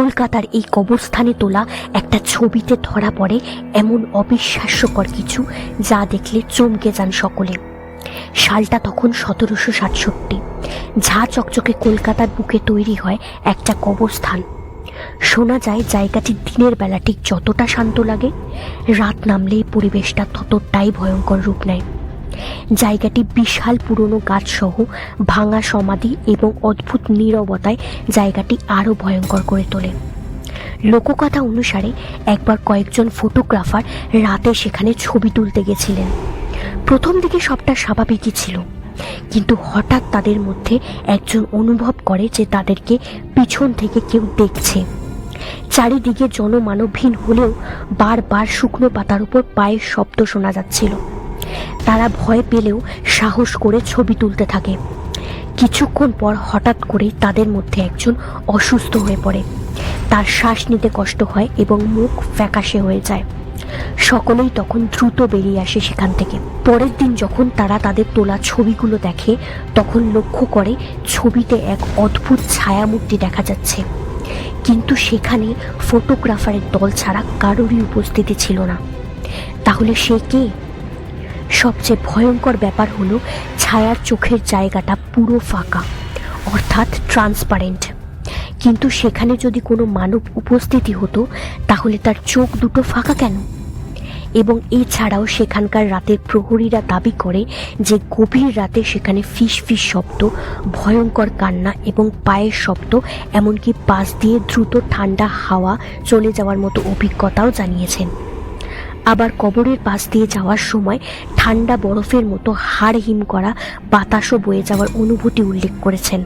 কলকাতার এই কবরস্থানে তোলা একটা ছবিতে ধরা পড়ে এমন অবিশ্বাস্যকর কিছু, যা দেখলে চমকে যান সকলে। সালটা তখন 1767। ঝা চকচকে কলকাতার বুকে তৈরি হয় একটা কবরস্থান। শোনা যায় জায়গাটি দিনের বেলা ঠিক যতটা শান্ত লাগে, রাত নামলেই পরিবেশটা ততটাই ভয়ঙ্কর রূপ নেয়। জায়গাটি বিশাল পুরনো গাছসহ ভাঙা সমাধি এবং অদ্ভুত নীরবতায় জায়গাটি আরও ভয়ঙ্কর করে তোলে। লোককথা অনুসারে একবার কয়েকজন ফটোগ্রাফার রাতে সেখানে ছবি তুলতে গেছিলেন। প্রথম দিকে সবটা স্বাভাবিকই ছিল, কিন্তু হঠাৎ তাদের মধ্যে একজন অনুভব করে যে তাদেরকে পিছন থেকে কেউ দেখছে। চারিদিকে জনমানবহীন হলেও বারবার শুকনো পাতার উপর পায়ের শব্দ শোনা যাচ্ছিল। তারা ভয় পেলেও সাহস করে ছবি তুলতে থাকে। কিছুক্ষণ পর হঠাৎ করেই তাদের মধ্যে একজন অসুস্থ হয়ে পড়ে। তার শ্বাস নিতে কষ্ট হয় এবং মুখ ফ্যাকাশে হয়ে যায়। সকলেই তখন দ্রুত বেরিয়ে আসে সেখান থেকে। পরের দিন যখন তারা তাদের তোলা ছবিগুলো দেখে, তখন লক্ষ্য করে ছবিতে এক অদ্ভুত ছায়ামূর্তি দেখা যাচ্ছে, কিন্তু সেখানে ফটোগ্রাফারের দল ছাড়া কারোরই উপস্থিতি ছিল না। তাহলে সে কে? সবচেয়ে ভয়ঙ্কর ব্যাপার হলো ছায়ার চোখের জায়গাটা পুরো ফাঁকা, অর্থাৎ ট্রান্সপারেন্ট। কিন্তু সেখানে যদি কোনো মানব উপস্থিতি হতো, তাহলে তার চোখ দুটো ফাঁকা কেন? এবং এছাড়াও সেখানকার রাতের প্রহরীরা দাবি করে যে গভীর রাতে সেখানে ফিস ফিস শব্দ, ভয়ঙ্কর কান্না এবং পায়ের শব্দ, এমনকি পাশ দিয়ে দ্রুত ঠান্ডা হাওয়া চলে যাওয়ার মতো অভিজ্ঞতাও জানিয়েছেন। আবার কবরের পাশ দিয়ে যাওয়ার সময় ঠান্ডা বরফের মতো হাড় হিম করা বাতাসও বয়ে যাওয়ার অনুভূতি উল্লেখ করেছেন।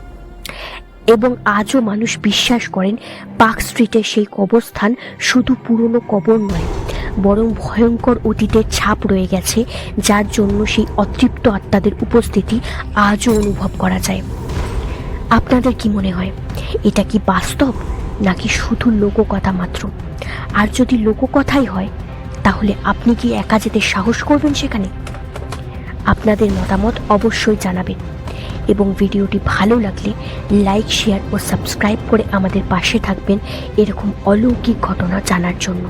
এবং আজও মানুষ বিশ্বাস করেন পার্ক স্ট্রিটের সেই কবরস্থান শুধু পুরনো কবর নয়, বরং ভয়ঙ্কর অতীতের ছাপ রয়ে গেছে, যার জন্য সেই অতৃপ্ত আত্মাদের উপস্থিতি আজও অনুভব করা যায়। আপনাদের কি মনে হয়, এটা কি বাস্তব নাকি শুধু লোককথা মাত্র? আর যদি লোককথাই হয়, তাহলে আপনি কি একা যেতে সাহস করবেন সেখানে? আপনাদের মতামত অবশ্যই জানাবেন, এবং ভিডিওটি ভালো লাগলে লাইক, শেয়ার ও সাবস্ক্রাইব করে আমাদের পাশে থাকবেন এরকম অলৌকিক ঘটনা জানার জন্য।